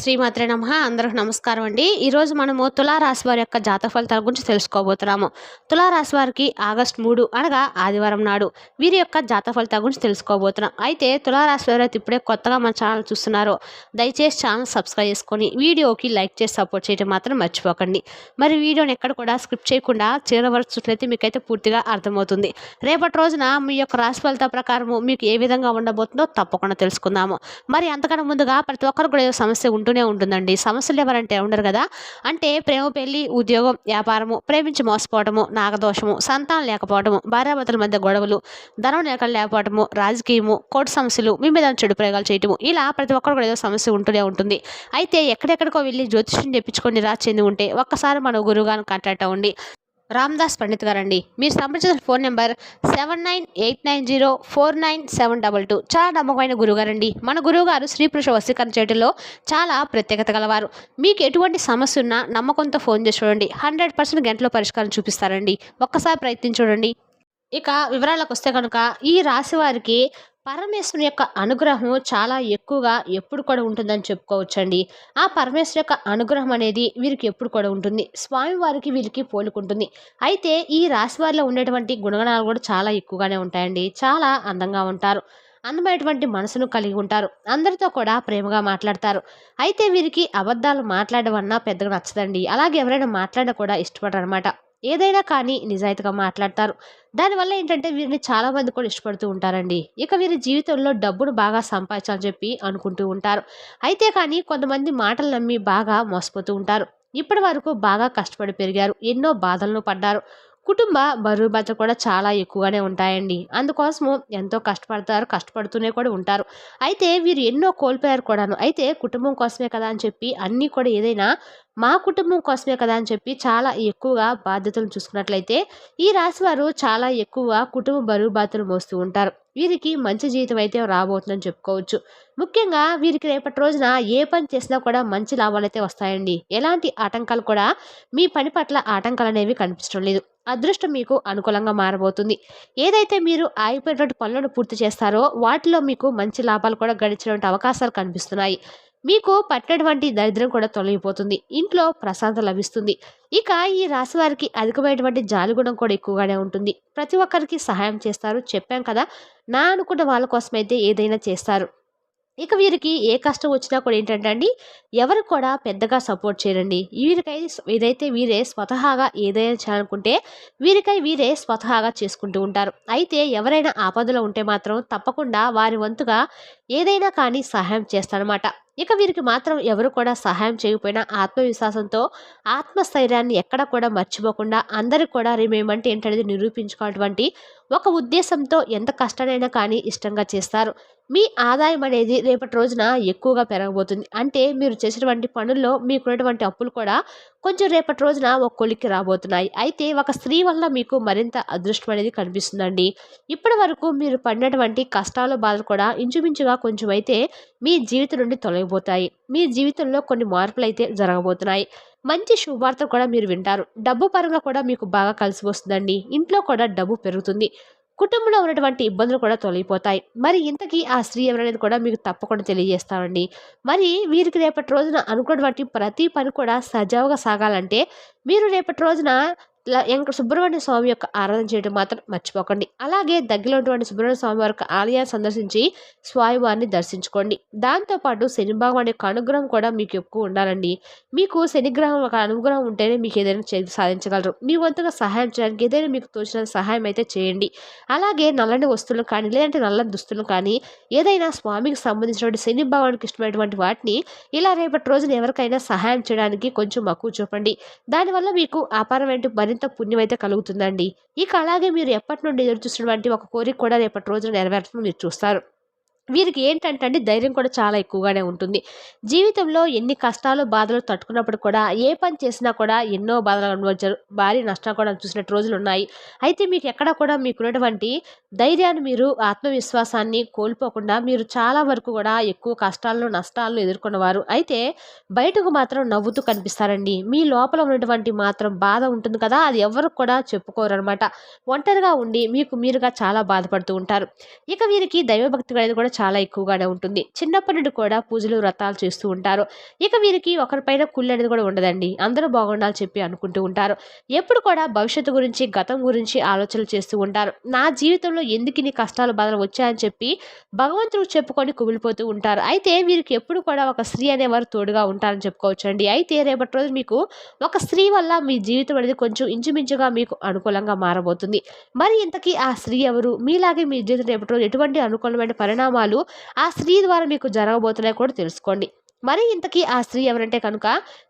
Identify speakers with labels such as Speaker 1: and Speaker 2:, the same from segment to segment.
Speaker 1: శ్రీమాత్రే నమః. అందరికి నమస్కారం అండి. ఈరోజు మనము తులారాశి వారి యొక్క జాతక ఫలితాల గురించి తెలుసుకోబోతున్నాము. తులారాశి వారికి ఆగస్టు 3 అనగా ఆదివారం నాడు వీరి యొక్క జాతక ఫలితాల గురించి తెలుసుకోబోతున్నాం. అయితే తులారాశి వారైతే ఇప్పుడే కొత్తగా మన ఛానల్ చూస్తున్నారో దయచేసి ఛానల్ సబ్స్క్రైబ్ చేసుకొని వీడియోకి లైక్ చేసి సపోర్ట్ చేయడం మాత్రం మర్చిపోకండి. మరి వీడియోని ఎక్కడ కూడా స్కిప్ చేయకుండా చివరి వరకు చూసినట్లయితే మీకైతే పూర్తిగా అర్థమవుతుంది. రేపటి రోజున మీ యొక్క రాశి ఫలితాల ప్రకారము మీకు ఏ విధంగా ఉండబోతుందో తప్పకుండా తెలుసుకుందాము. మరి అంతకన్నా ముందుగా ప్రతి ఒక్కరు కూడా ఏదో సమస్య ఉంటూనే ఉంటుందండి. సమస్యలు ఎవరంటే ఉండరు కదా. అంటే ప్రేమ, పెళ్లి, ఉద్యోగం, వ్యాపారము, ప్రేమించి మోసపోవటము, నాగదోషము, సంతానం లేకపోవటము, భార్యాభర్తల మధ్య గొడవలు, ధనం లేకపోవటము, రాజకీయము, కోర్టు సమస్యలు, మీ మీద చెడు ప్రయోగాలు చేయటము, ఇలా ప్రతి ఒక్కరు కూడా ఏదో సమస్య ఉంటూనే ఉంటుంది. అయితే ఎక్కడెక్కడికో వెళ్ళి జ్యోతిష్యం తెప్పించుకొని నిరాశ చెంది ఉంటే ఒక్కసారి మన గురువుగారిని కాంటాక్ట్ అవ్వండి. రామ్దాస్ పండిత్ గారండి. మీరు సంప్రదించిన ఫోన్ నెంబర్ 7989049722. చాలా నమ్మకమైన గురుగారండి. మన గురువుగారు స్త్రీ పురుష వశీకరణ చేయడంలో చాలా ప్రత్యేకత గలవారు. మీకు ఎటువంటి సమస్య ఉన్నా నమ్మకంతో ఫోన్ చేసి చూడండి. 100% గంటలో పరిష్కారం చూపిస్తారండి. ఒక్కసారి ప్రయత్నించి చూడండి. ఇక వివరాలకు వస్తే కనుక ఈ రాశి వారికి పరమేశ్వరుని యొక్క అనుగ్రహం చాలా ఎక్కువగా ఎప్పుడు కూడా ఉంటుందని చెప్పుకోవచ్చండి. ఆ పరమేశ్వరు యొక్క అనుగ్రహం అనేది వీరికి ఎప్పుడు కూడా ఉంటుంది. స్వామివారికి వీరికి పోలుకుంటుంది. అయితే ఈ రాశి వారిలో ఉండేటువంటి గుణగణాలు కూడా చాలా ఎక్కువగానే ఉంటాయండి. చాలా అందంగా ఉంటారు. అందమైనటువంటి మనసును కలిగి ఉంటారు. అందరితో కూడా ప్రేమగా మాట్లాడతారు. అయితే వీరికి అబద్ధాలు మాట్లాడడం అన్నా పెద్దగా నచ్చదండి. అలాగే ఎవరైనా మాట్లాడినా కూడా ఇష్టపడరు అనమాట. ఏదైనా కానీ నిజాయితీగా మాట్లాడతారు. దానివల్ల ఏంటంటే వీరిని చాలా మంది కూడా ఇష్టపడుతూ ఉంటారండి. ఇక వీరి జీవితంలో డబ్బును బాగా సంపాదించాలని చెప్పి అనుకుంటూ ఉంటారు. అయితే కానీ కొంతమంది మాటలు నమ్మి బాగా మోసపోతూ ఉంటారు. ఇప్పటి వరకు బాగా కష్టపడి పెరిగారు. ఎన్నో బాధలను పడ్డారు. కుటుంబ బరువు బాధ్యతలు కూడా చాలా ఎక్కువగానే ఉంటాయండి. అందుకోసము ఎంతో కష్టపడతారు. కష్టపడుతూనే కూడా ఉంటారు. అయితే వీరు ఎన్నో కోల్పోయారు కూడాను. అయితే కుటుంబం కోసమే కదా అని చెప్పి అన్నీ కూడా ఏదైనా మా కుటుంబం కోసమే కదా అని చెప్పి చాలా ఎక్కువగా బాధ్యతలు చూసుకున్నట్లయితే ఈ రాశి వారు చాలా ఎక్కువగా కుటుంబ బరువు బాధ్యతలు మోస్తూ ఉంటారు. వీరికి మంచి జీవితం అయితే రాబోతుందని చెప్పుకోవచ్చు. ముఖ్యంగా వీరికి రేపటి రోజున ఏ పని చేసినా కూడా మంచి లాభాలు అయితే వస్తాయండి. ఎలాంటి ఆటంకాలు కూడా మీ పని పట్ల ఆటంకాలు అనేవి కనిపించడం లేదు. అదృష్టం మీకు అనుకూలంగా మారబోతుంది. ఏదైతే మీరు ఆగిపోయినటువంటి పనులను పూర్తి చేస్తారో వాటిలో మీకు మంచి లాభాలు కూడా గడిచినటువంటి అవకాశాలు కనిపిస్తున్నాయి. మీకు పట్టినటువంటి దరిద్రం కూడా తొలగిపోతుంది. ఇంట్లో ప్రశాంతత లభిస్తుంది. ఇక ఈ రాశి వారికి అధికమైనటువంటి జాలిగుణం కూడా ఎక్కువగానే ఉంటుంది. ప్రతి ఒక్కరికి సహాయం చేస్తారు. చెప్పాం కదా, నా అనుకున్న వాళ్ళ కోసమైతే ఏదైనా చేస్తారు. ఇక వీరికి ఏ కష్టం వచ్చినా కూడా ఏంటంటే అండి, ఎవరు కూడా పెద్దగా సపోర్ట్ చేయరండి. వీరికై ఏదైతే వీరే స్వతహాగా ఏదైనా చేయాలనుకుంటే వీరికై వీరే స్వతహాగా చేసుకుంటూ ఉంటారు. అయితే ఎవరైనా ఆపదలో ఉంటే మాత్రం తప్పకుండా వారి వంతుగా ఏదైనా కానీ సహాయం చేస్తారన్నమాట. ఇక వీరికి మాత్రం ఎవరు కూడా సహాయం చేయకపోయినా ఆత్మవిశ్వాసంతో ఆత్మస్థైర్యాన్ని ఎక్కడ కూడా మర్చిపోకుండా అందరికి కూడా మేమంటే ఏంటనేది నిరూపించుకున్నటువంటి ఒక ఉద్దేశంతో ఎంత కష్టానైనా కానీ ఇష్టంగా చేస్తారు. మీ ఆదాయం అనేది రేపటి రోజున ఎక్కువగా పెరగబోతుంది. అంటే మీరు చేసినటువంటి పనుల్లో మీకున్నటువంటి అప్పులు కూడా కొంచెం రేపటి రోజున ఒక కొలిక్కి రాబోతున్నాయి. అయితే ఒక స్త్రీ వల్ల మీకు మరింత అదృష్టం అనేది కనిపిస్తుందండి. ఇప్పటి వరకు మీరు పడినటువంటి కష్టాలు బాధలు కూడా ఇంచుమించుగా కొంచెం అయితే మీ జీవితం నుండి తొలగిపోతాయి. మీ జీవితంలో కొన్ని మార్పులు అయితే జరగబోతున్నాయి. మంచి శుభవార్తలు కూడా మీరు వింటారు. డబ్బు పరంగా కూడా మీకు బాగా కలిసి వస్తుందండి. ఇంట్లో కూడా డబ్బు పెరుగుతుంది. కుటుంబంలో ఉన్నటువంటి ఇబ్బందులు కూడా తొలగిపోతాయి. మరి ఇంతకీ ఆ స్త్రీ ఎవరనేది కూడా మీకు తప్పకుండా తెలియజేస్తామండి. మరి వీరికి రేపటి రోజున అనుకున్నటువంటి ప్రతి పని కూడా సజావుగా సాగాలంటే మీరు రేపటి రోజున సుబ్రహ్మణ్య స్వామి యొక్క ఆరాధన చేయడం మాత్రం మర్చిపోకండి. అలాగే దగ్గరలో ఉన్నటువంటి సుబ్రహ్మణ్య స్వామి వారి ఆలయాన్ని సందర్శించి స్వామివారిని దర్శించుకోండి. దాంతోపాటు శని భగవాన్ యొక్క అనుగ్రహం కూడా మీకు ఎక్కువ ఉండాలండి. మీకు శనిగ్రహం ఒక అనుగ్రహం ఉంటేనే మీకు ఏదైనా సాధించగలరు. మీ వంతుగా సహాయం చేయడానికి ఏదైనా మీకు తోచిన సహాయం అయితే చేయండి. అలాగే నల్లని వస్తువులు కానీ లేదంటే నల్లని దుస్తులు కానీ ఏదైనా స్వామికి సంబంధించినటువంటి శని భగవానికి ఇష్టమైనటువంటి వాటిని ఇలా రేపటి రోజున ఎవరికైనా సహాయం చేయడానికి కొంచెం మక్కువ చూపండి. దానివల్ల మీకు అపారమైన మరింత పుణ్యం అయితే కలుగుతుందండి. ఇక అలాగే మీరు ఎప్పటి నుండి ఎదురు చూసినటువంటి ఒక కోరిక కూడా రేపటి రోజున నెరవేర్చడం మీరు చూస్తారు. వీరికి ఏంటంటే అండి, ధైర్యం కూడా చాలా ఎక్కువగానే ఉంటుంది. జీవితంలో ఎన్ని కష్టాలు బాధలు తట్టుకున్నప్పుడు కూడా ఏ పని చేసినా కూడా ఎన్నో బాధలు అనుభవించారు. భారీ నష్టాలు కూడా చూసినట్టు రోజులు ఉన్నాయి. అయితే మీకు ఎక్కడ కూడా మీకున్నటువంటి ధైర్యాన్ని మీరు ఆత్మవిశ్వాసాన్ని కోల్పోకుండా మీరు చాలా వరకు కూడా ఎక్కువ కష్టాలను నష్టాలను ఎదుర్కొన్నవారు. అయితే బయటకు మాత్రం నవ్వుతూ కనిపిస్తారండి. మీ లోపల ఉన్నటువంటి మాత్రం బాధ ఉంటుంది కదా, అది ఎవరికి కూడా చెప్పుకోరు అనమాట. ఒంటరిగా ఉండి మీకు మీరుగా చాలా బాధపడుతూ ఉంటారు. ఇక వీరికి దైవభక్తి అనేది కూడా చాలా ఎక్కువగానే ఉంటుంది. చిన్నప్పటి నుండి కూడా పూజలు, వ్రతాలు చేస్తూ ఉంటారు. ఇక వీరికి ఒకరిపైన కుళ్ళు అనేది కూడా ఉండదండి. అందరూ బాగుండాలని చెప్పి అనుకుంటూ ఉంటారు. ఎప్పుడు కూడా భవిష్యత్తు గురించి, గతం గురించి ఆలోచనలు చేస్తూ ఉంటారు. నా జీవితంలో ఎందుకిన్ని కష్టాలు, బాధలు వచ్చాయని చెప్పి భగవంతుడికి చెప్పుకొని కుమిలిపోతూ ఉంటారు. అయితే వీరికి ఎప్పుడు కూడా ఒక స్త్రీ అనేవారు తోడుగా ఉంటారని చెప్పుకోవచ్చండి. అయితే రేపటి రోజు మీకు ఒక స్త్రీ వల్ల మీ జీవితం అనేది కొంచెం ఇంచుమించుగా మీకు అనుకూలంగా మారబోతుంది. మరి ఇంతకీ ఆ స్త్రీ ఎవరు? మీలాగే మీ జీవితంలో రేపటి రోజు ఎటువంటి అనుకూలమైన పరిణామాలు ఆ స్త్రీ ద్వారా మీకు జరగబోతున్నాయో కూడా తెలుసుకోండి. మరి ఇంతకీ ఆ స్త్రీ ఎవరంటే కనుక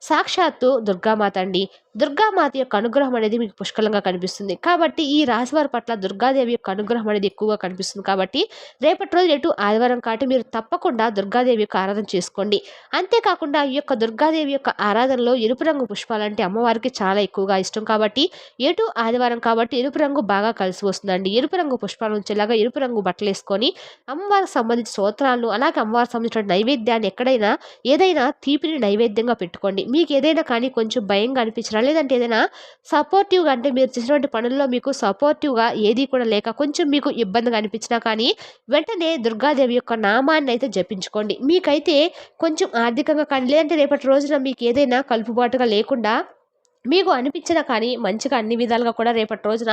Speaker 1: సాక్షాత్తు దుర్గామాత అండి. దుర్గామాత యొక్క అనుగ్రహం అనేది మీకు పుష్కలంగా కనిపిస్తుంది. కాబట్టి ఈ రాశి వారి పట్ల దుర్గాదేవి యొక్క అనుగ్రహం అనేది ఎక్కువగా కనిపిస్తుంది. కాబట్టి రేపటి రోజు ఎటు ఆదివారం కాబట్టి మీరు తప్పకుండా దుర్గాదేవి యొక్క ఆరాధన చేసుకోండి. అంతేకాకుండా ఈ యొక్క దుర్గాదేవి యొక్క ఆరాధనలో ఎరుపు రంగు పుష్పాలంటే అమ్మవారికి చాలా ఎక్కువగా ఇష్టం. కాబట్టి ఎటు ఆదివారం కాబట్టి ఎరుపు రంగు బాగా కలిసి వస్తుందండి. ఎరుపు రంగు పుష్పాలు ఉంచేలాగా ఎరుపు రంగు బట్టలు వేసుకొని అమ్మవారికి సంబంధించిన స్తోత్రాలను అలాగే అమ్మవారికి సంబంధించిన నైవేద్యాన్ని ఎక్కడైనా ఏదైనా తీపిని నైవేద్యంగా పెట్టుకోండి. మీకు ఏదైనా కానీ కొంచెం భయంగా అనిపించినా లేదంటే ఏదైనా సపోర్టివ్గా అంటే మీరు చేసినటువంటి పనుల్లో మీకు సపోర్టివ్గా ఏది కూడా లేక కొంచెం మీకు ఇబ్బందిగా అనిపించినా కానీ వెంటనే దుర్గాదేవి యొక్క నామాన్ని అయితే జపించుకోండి. మీకైతే కొంచెం ఆర్థికంగా కానీ లేదంటే రేపటి రోజున మీకు ఏదైనా కలుపుబాటుగా లేకుండా మీకు అనిపించినా కానీ మంచిగా అన్ని విధాలుగా కూడా రేపటి రోజున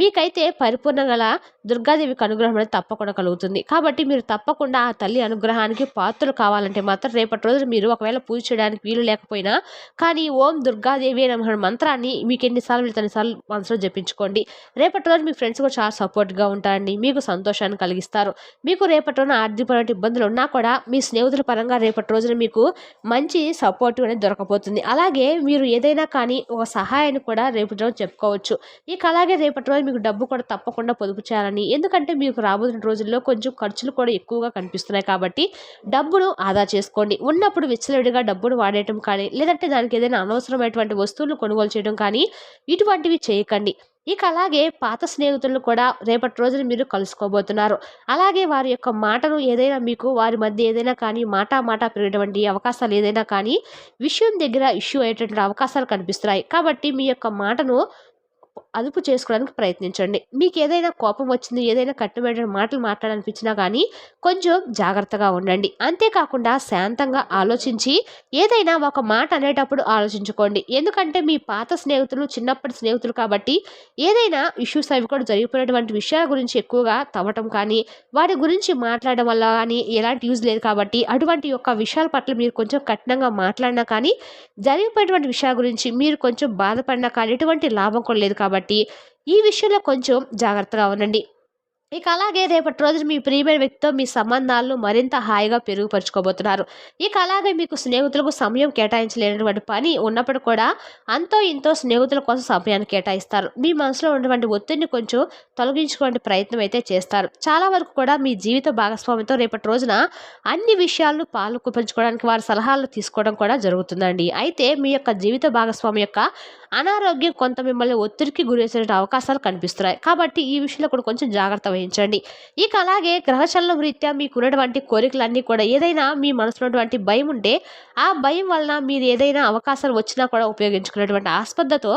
Speaker 1: మీకైతే పరిపూర్ణ గల దుర్గాదేవికి అనుగ్రహం అనేది తప్పకుండా కలుగుతుంది. కాబట్టి మీరు తప్పకుండా ఆ తల్లి అనుగ్రహానికి పాత్రలు కావాలంటే మాత్రం రేపటి రోజున మీరు ఒకవేళ పూజ చేయడానికి వీలు లేకపోయినా కానీ ఓం దుర్గాదేవి నమః మంత్రాన్ని మీకు ఎన్నిసార్లు వీలైతే అన్నిసార్లు మనసులో జపించుకోండి. రేపటి రోజు మీ ఫ్రెండ్స్ కూడా చాలా సపోర్ట్గా ఉంటారండి. మీకు సంతోషాన్ని కలిగిస్తారు. మీకు రేపటి రోజున ఆర్థికపరమైన ఇబ్బందులు ఉన్నా కూడా మీ స్నేహితుల పరంగా రేపటి రోజున మీకు మంచి సపోర్ట్ అనేది దొరకబోతుంది. అలాగే మీరు ఏదైనా కానీ ఒక సహాయాన్ని కూడా రేపటి రోజు చెప్పుకోవచ్చు. ఇక అలాగే రేపటి రోజు మీకు డబ్బు కూడా తప్పకుండా పొదుపు చేయాలని, ఎందుకంటే మీకు రాబోతున్న రోజుల్లో కొంచెం ఖర్చులు కూడా ఎక్కువగా కనిపిస్తున్నాయి. కాబట్టి డబ్బును ఆదా చేసుకోండి. ఉన్నప్పుడు విచ్చలవిడిగా డబ్బును వాడేయటం కానీ లేదంటే దానికి ఏదైనా అనవసరమైనటువంటి వస్తువులు కొనుగోలు చేయడం కానీ ఇటువంటివి చేయకండి. ఇక అలాగే పాత స్నేహితులను కూడా రేపటి రోజున మీరు కలుసుకోబోతున్నారు. అలాగే వారి యొక్క మాటను ఏదైనా మీకు వారి మధ్య ఏదైనా కానీ మాట పెరిగేటువంటి అవకాశాలు ఏదైనా కానీ విషయం దగ్గర ఇష్యూ అయ్యేటటువంటి అవకాశాలు కనిపిస్తున్నాయి. కాబట్టి మీ యొక్క మాటను అదుపు చేసుకోవడానికి ప్రయత్నించండి. మీకు ఏదైనా కోపం వచ్చింది, ఏదైనా కట్టుబడిన మాటలు మాట్లాడాలనిపించినా కానీ కొంచెం జాగ్రత్తగా ఉండండి. అంతేకాకుండా శాంతంగా ఆలోచించి ఏదైనా ఒక మాట అనేటప్పుడు ఆలోచించుకోండి. ఎందుకంటే మీ పాత స్నేహితులు చిన్నప్పటి స్నేహితులు కాబట్టి ఏదైనా ఇష్యూస్ అవి కూడా జరిగిపోయినటువంటి విషయాల గురించి ఎక్కువగా తవ్వటం కానీ వాటి గురించి మాట్లాడడం వల్ల కానీ ఎలాంటి యూజ్ లేదు. కాబట్టి అటువంటి యొక్క విషయాల పట్ల మీరు కొంచెం కఠినంగా మాట్లాడినా కానీ జరిగిపోయినటువంటి విషయాల గురించి మీరు కొంచెం బాధపడినా కానీ ఎటువంటి లాభం కూడా లేదు. కాబట్టి ఈ విషయంలో కొంచెం జాగ్రత్తగా ఉండండి. ఇక అలాగే రేపటి రోజున మీ ప్రియమైన వ్యక్తితో మీ సంబంధాలను మరింత హాయిగా పెరుగుపరుచుకోబోతున్నారు. ఇక అలాగే మీకు స్నేహితులకు సమయం కేటాయించలేనటువంటి పని ఉన్నప్పుడు కూడా అంతో ఇంతో స్నేహితుల కోసం సమయాన్ని కేటాయిస్తారు. మీ మనసులో ఉన్నటువంటి ఒత్తిడిని కొంచెం తొలగించుకోవడానికి ప్రయత్నం అయితే చేస్తారు. చాలా వరకు కూడా మీ జీవిత భాగస్వామితో రేపటి రోజున అన్ని విషయాలను పాలుపంచుకోవడానికి వారి సలహాలు తీసుకోవడం కూడా జరుగుతుందండి. అయితే మీ యొక్క జీవిత భాగస్వామి యొక్క అనారోగ్యం కొంత మిమ్మల్ని ఒత్తిడికి గురేసే అవకాశాలు కనిపిస్తున్నాయి. కాబట్టి ఈ విషయంలో కూడా కొంచెం జాగ్రత్త వహించండి. ఇక అలాగే గ్రహచలనం రీత్యా మీకున్నటువంటి కోరికలన్నీ కూడా ఏదైనా మీ మనసులో ఉన్నటువంటి భయం ఉంటే ఆ భయం వలన మీరు ఏదైనా అవకాశాలు వచ్చినా కూడా ఉపయోగించుకునేటువంటి ఆస్పదతో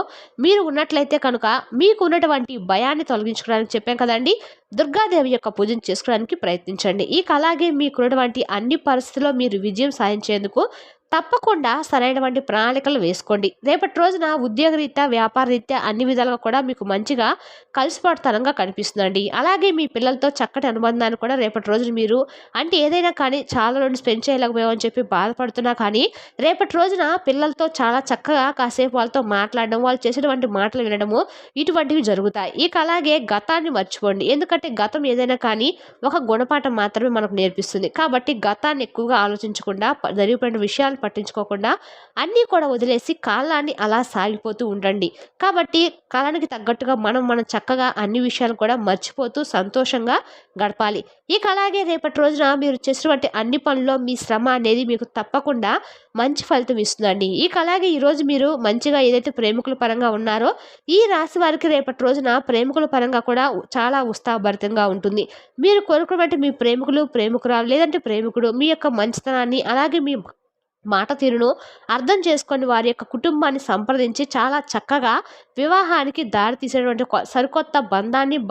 Speaker 1: మీరు ఉన్నట్లయితే కనుక మీకు ఉన్నటువంటి భయాన్ని తొలగించుకోవడానికి చెప్పాం కదండి, దుర్గాదేవి యొక్క పూజను చేసుకోవడానికి ప్రయత్నించండి. ఇక అలాగే మీకున్నటువంటి అన్ని పరిస్థితుల్లో మీరు విజయం సాధించేందుకు తప్పకుండా సరైనటువంటి ప్రణాళికలు వేసుకోండి. రేపటి రోజున ఉద్యోగరీత్యా వ్యాపార రీత్యా అన్ని విధాలుగా కూడా మీకు మంచిగా కలిసిపోతనంగా కనిపిస్తుందండి. అలాగే మీ పిల్లలతో చక్కటి అనుబంధాన్ని కూడా రేపటి రోజున మీరు అంటే ఏదైనా కానీ చాలా రోజులు స్పెండ్ చేయలేకపోయామని చెప్పి బాధపడుతున్నా కానీ రేపటి రోజున పిల్లలతో చాలా చక్కగా కాసేపు వాళ్ళతో మాట్లాడడం, వాళ్ళు చేసేటువంటి మాటలు వినడము ఇటువంటివి జరుగుతాయి. ఇక అలాగే గతాన్ని మర్చిపోండి. ఎందుకంటే గతం ఏదైనా కానీ ఒక గుణపాఠం మాత్రమే మనకు నేర్పిస్తుంది. కాబట్టి గతాన్ని ఎక్కువగా ఆలోచించకుండా జరిగిపోయిన విషయాలు పట్టించుకోకుండా అన్నీ కూడా వదిలేసి కాలాన్ని అలా సాగిపోతూ ఉండండి. కాబట్టి కాలానికి తగ్గట్టుగా మనం చక్కగా అన్ని విషయాలు కూడా మర్చిపోతూ సంతోషంగా గడపాలి. ఇక అలాగే రేపటి రోజున మీరు చేసినటువంటి అన్ని పనుల్లో మీ శ్రమ అనేది మీకు తప్పకుండా మంచి ఫలితం ఇస్తుందండి. ఇక అలాగే ఈరోజు మీరు మంచిగా ఏదైతే ప్రేమికుల పరంగా ఉన్నారో ఈ రాశి వారికి రేపటి రోజున ప్రేమికుల పరంగా కూడా చాలా ఉత్సాహభరితంగా ఉంటుంది. మీరు కోరుకున్నటువంటి మీ ప్రేమికురాలు లేదంటే ప్రేమికుడు మీ యొక్క మంచితనాన్ని అలాగే మీ మాట తీరును అర్థం చేసుకొని వారి యొక్క కుటుంబాన్ని సంప్రదించి చాలా చక్కగా వివాహానికి దారి తీసేటువంటి సరికొత్త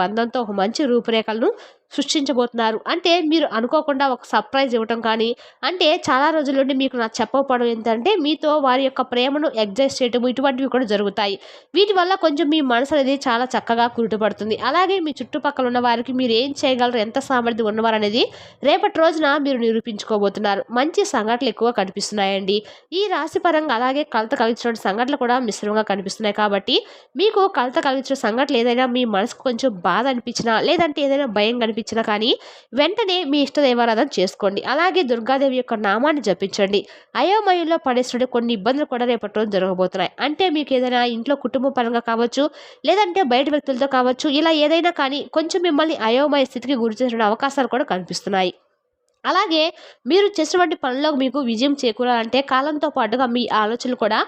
Speaker 1: బంధంతో ఒక మంచి రూపురేఖలను సృష్టించబోతున్నారు. అంటే మీరు అనుకోకుండా ఒక సర్ప్రైజ్ ఇవ్వటం కానీ, అంటే చాలా రోజుల నుండి మీకు నాకు చెప్పకపోవడం ఏంటంటే మీతో వారి యొక్క ప్రేమను ఎగ్జైజ్ చేయటము ఇటువంటివి కూడా జరుగుతాయి. వీటి వల్ల కొంచెం మీ మనసు అనేది చాలా చక్కగా కుదుటపడుతుంది. అలాగే మీ చుట్టుపక్కల ఉన్న వారికి మీరు ఏం చేయగలరు, ఎంత సామర్థ్యం ఉన్నవారనేది రేపటి రోజున మీరు నిరూపించుకోబోతున్నారు. మంచి సంఘటనలు ఎక్కువ కనిపిస్తున్నాయండి. ఈ రాశి పరంగా అలాగే కలత కలిగించిన సంఘటనలు కూడా మిశ్రమంగా కనిపిస్తున్నాయి. కాబట్టి మీకు కలత కలిగించిన సంఘటనలు ఏదైనా మీ మనసుకు కొంచెం బాధ అనిపించినా, లేదంటే ఏదైనా భయం కనిపించినా కానీ వెంటనే మీ ఇష్ట దైవారాధన చేసుకోండి. అలాగే దుర్గాదేవి యొక్క నామాన్ని జపించండి. అయోమయంలో పడేస్తున్న కొన్ని ఇబ్బందులు కూడా రేపటి రోజు జరగబోతున్నాయి. అంటే మీకు ఏదైనా ఇంట్లో కుటుంబ పరంగా కావచ్చు, లేదంటే బయట వ్యక్తులతో కావచ్చు, ఇలా ఏదైనా కానీ కొంచెం మిమ్మల్ని అయోమయ స్థితికి గురి చేసిన అవకాశాలు కూడా కనిపిస్తున్నాయి. అలాగే మీరు చేసినటువంటి పనిలో మీకు విజయం చేకూరాలంటే కాలంతో పాటుగా మీ ఆలోచనలు కూడా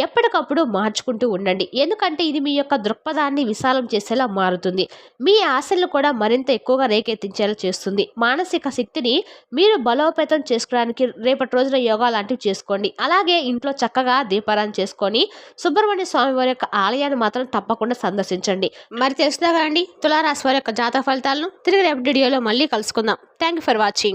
Speaker 1: ఎప్పటికప్పుడు మార్చుకుంటూ ఉండండి. ఎందుకంటే ఇది మీ యొక్క దృక్పథాన్ని విశాలం చేసేలా మారుతుంది. మీ ఆశలను కూడా మరింత ఎక్కువగా రేకెత్తించేలా చేస్తుంది. మానసిక శక్తిని మీరు బలోపేతం చేసుకోవడానికి రేపటి రోజున యోగా లాంటివి చేసుకోండి. అలాగే ఇంట్లో చక్కగా దీపారాధన చేసుకొని సుబ్రహ్మణ్య స్వామి వారి యొక్క ఆలయాన్ని మాత్రం తప్పకుండా సందర్శించండి. మరి తెలుసుదా అండి తులారాశి వారి యొక్క జాతక ఫలితాలను తిరిగి రేపటి వీడియోలో మళ్ళీ కలుసుకుందాం. Thank you for watching.